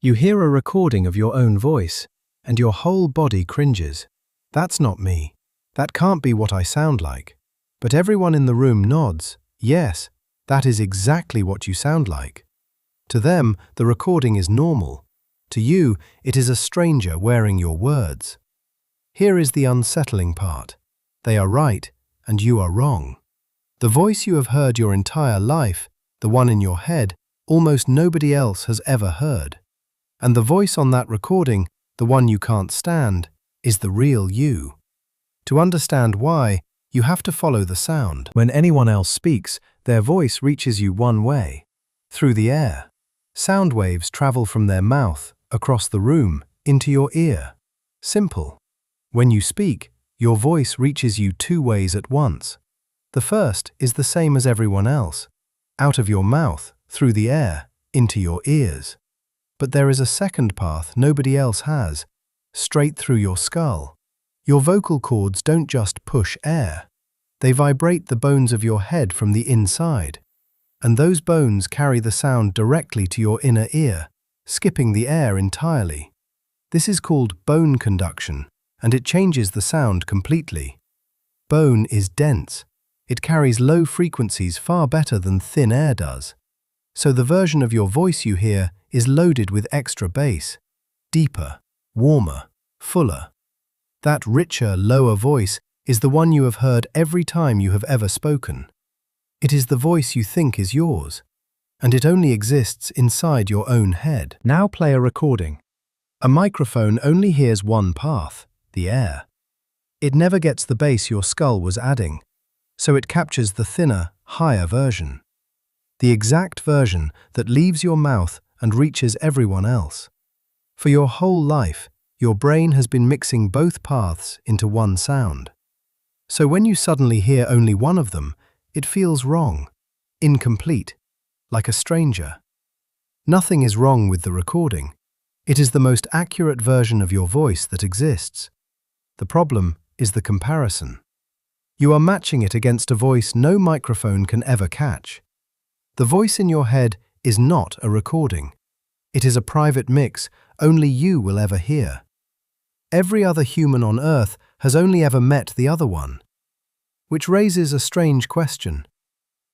You hear a recording of your own voice, and your whole body cringes. That's not me. That can't be what I sound like. But everyone in the room nods. Yes, that is exactly what you sound like. To them, the recording is normal. To you, it is a stranger wearing your words. Here is the unsettling part. They are right, and you are wrong. The voice you have heard your entire life, the one in your head, almost nobody else has ever heard. And the voice on that recording, the one you can't stand, is the real you. To understand why, you have to follow the sound. When anyone else speaks, their voice reaches you one way, through the air. Sound waves travel from their mouth, across the room, into your ear. Simple. When you speak, your voice reaches you two ways at once. The first is the same as everyone else, out of your mouth, through the air, into your ears. But there is a second path nobody else has, straight through your skull. Your vocal cords don't just push air. They vibrate the bones of your head from the inside. And those bones carry the sound directly to your inner ear, skipping the air entirely. This is called bone conduction, and it changes the sound completely. Bone is dense. It carries low frequencies far better than thin air does. So the version of your voice you hear is loaded with extra bass, deeper, warmer, fuller. That richer, lower voice is the one you have heard every time you have ever spoken. It is the voice you think is yours, and it only exists inside your own head. Now play a recording. A microphone only hears one path, the air. It never gets the bass your skull was adding, so it captures the thinner, higher version. The exact version that leaves your mouth and reaches everyone else. For your whole life, your brain has been mixing both paths into one sound. So when you suddenly hear only one of them, it feels wrong, incomplete, like a stranger. Nothing is wrong with the recording. It is the most accurate version of your voice that exists. The problem is the comparison. You are matching it against a voice no microphone can ever catch. The voice in your head is not a recording. It is a private mix only you will ever hear. Every other human on earth has only ever met the other one. Which raises a strange question.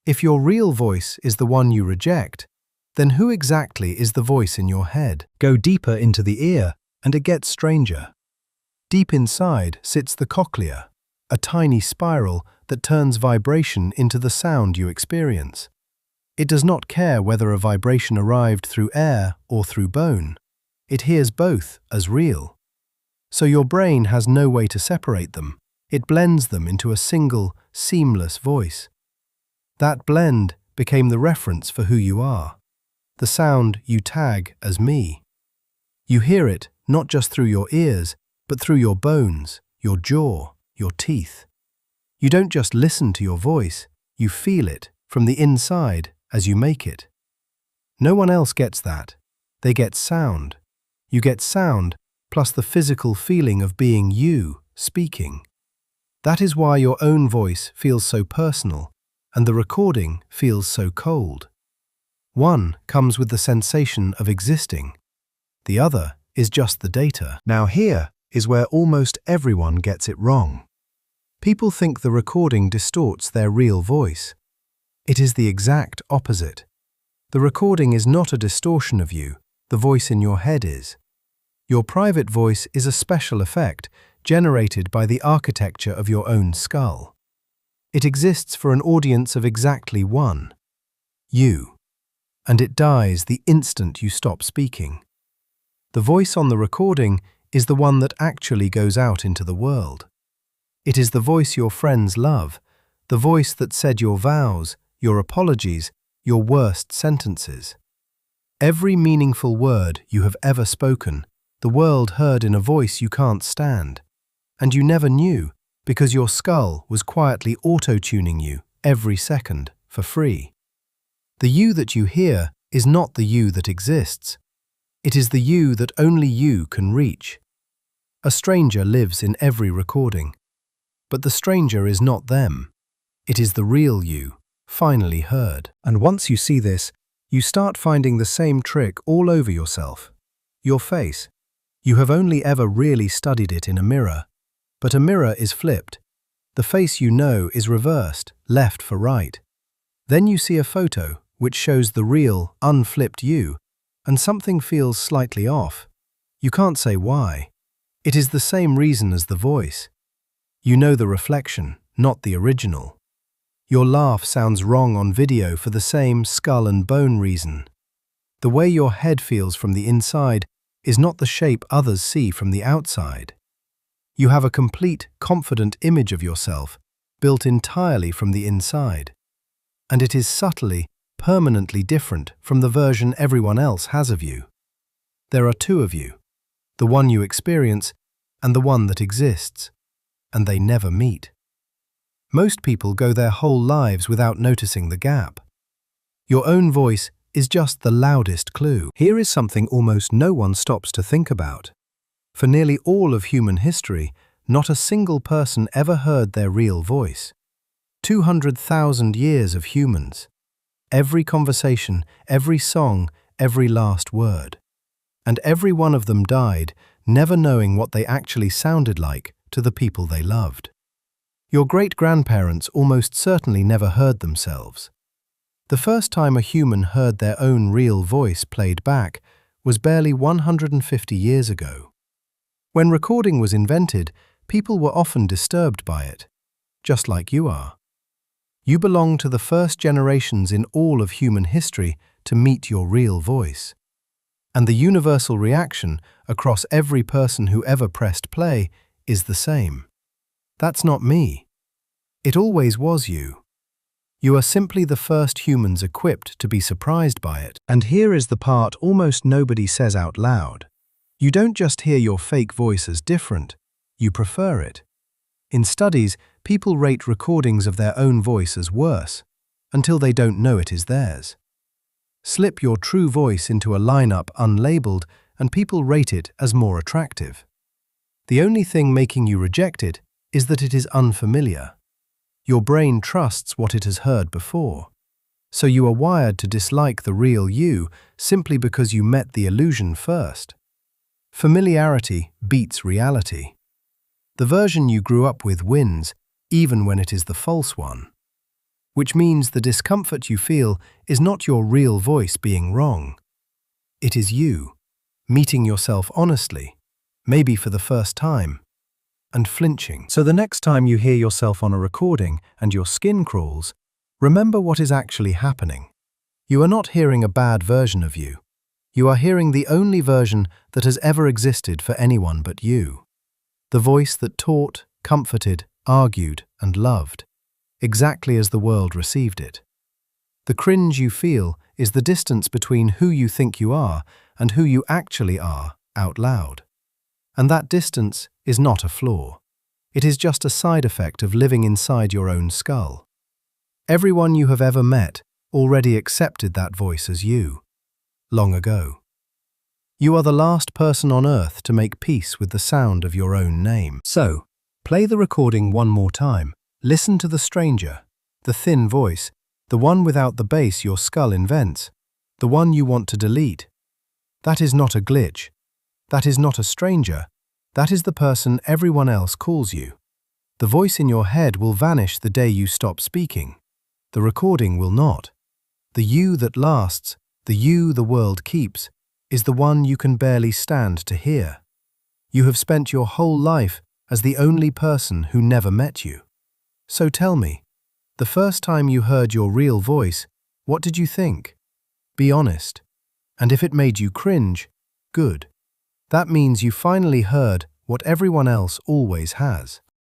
If your real voice is the one you reject, then who exactly is the voice in your head? Go deeper into the ear, and it gets stranger. Deep inside sits the cochlea, a tiny spiral that turns vibration into the sound you experience. It does not care whether a vibration arrived through air or through bone. It hears both as real. So your brain has no way to separate them. It blends them into a single, seamless voice. That blend became the reference for who you are, the sound you tag as me. You hear it not just through your ears, but through your bones, your jaw, your teeth. You don't just listen to your voice, you feel it from the inside as you make it. No one else gets that. They get sound. You get sound plus the physical feeling of being you speaking. That is why your own voice feels so personal and the recording feels so cold. One comes with the sensation of existing. The other is just the data. Now here is where almost everyone gets it wrong. People think the recording distorts their real voice. It is the exact opposite. The recording is not a distortion of you, the voice in your head is. Your private voice is a special effect generated by the architecture of your own skull. It exists for an audience of exactly one, you, and it dies the instant you stop speaking. The voice on the recording is the one that actually goes out into the world. It is the voice your friends love, the voice that said your vows, your apologies, your worst sentences. Every meaningful word you have ever spoken, the world heard in a voice you can't stand. And you never knew, because your skull was quietly auto-tuning you every second for free. The you that you hear is not the you that exists. It is the you that only you can reach. A stranger lives in every recording. But the stranger is not them. It is the real you, finally heard. And once you see this, you start finding the same trick all over yourself. Your face. You have only ever really studied it in a mirror. But a mirror is flipped. The face you know is reversed, left for right. Then you see a photo which shows the real, unflipped you, and something feels slightly off. You can't say why. It is the same reason as the voice. You know the reflection, not the original. Your laugh sounds wrong on video for the same skull and bone reason. The way your head feels from the inside is not the shape others see from the outside. You have a complete, confident image of yourself, built entirely from the inside. And it is subtly, permanently different from the version everyone else has of you. There are two of you, the one you experience and the one that exists, and they never meet. Most people go their whole lives without noticing the gap. Your own voice is just the loudest clue. Here is something almost no one stops to think about. For nearly all of human history, not a single person ever heard their real voice. 200,000 years of humans. Every conversation, every song, every last word. And every one of them died, never knowing what they actually sounded like to the people they loved. Your great-grandparents almost certainly never heard themselves. The first time a human heard their own real voice played back was barely 150 years ago. When recording was invented, people were often disturbed by it, just like you are. You belong to the first generations in all of human history to meet your real voice. And the universal reaction across every person who ever pressed play is the same. That's not me. It always was you. You are simply the first humans equipped to be surprised by it. And here is the part almost nobody says out loud. You don't just hear your fake voice as different, you prefer it. In studies, people rate recordings of their own voice as worse, until they don't know it is theirs. Slip your true voice into a lineup unlabeled, and people rate it as more attractive. The only thing making you reject it is that it is unfamiliar. Your brain trusts what it has heard before. So you are wired to dislike the real you simply because you met the illusion first. Familiarity beats reality. The version you grew up with wins, even when it is the false one. Which means the discomfort you feel is not your real voice being wrong. It is you, meeting yourself honestly, maybe for the first time, and flinching. So the next time you hear yourself on a recording and your skin crawls, remember what is actually happening. You are not hearing a bad version of you. You are hearing the only version that has ever existed for anyone but you. The voice that taught, comforted, argued, and loved, exactly as the world received it. The cringe you feel is the distance between who you think you are and who you actually are out loud. And that distance is not a flaw. It is just a side effect of living inside your own skull. Everyone you have ever met already accepted that voice as you, long ago. You are the last person on earth to make peace with the sound of your own name. So, play the recording one more time. Listen to the stranger, the thin voice, the one without the bass your skull invents, the one you want to delete. That is not a glitch. That is not a stranger. That is the person everyone else calls you. The voice in your head will vanish the day you stop speaking. The recording will not. The you that lasts, the you the world keeps, is the one you can barely stand to hear. You have spent your whole life as the only person who never met you. So tell me, the first time you heard your real voice, what did you think? Be honest. And if it made you cringe, good. That means you finally heard what everyone else always has.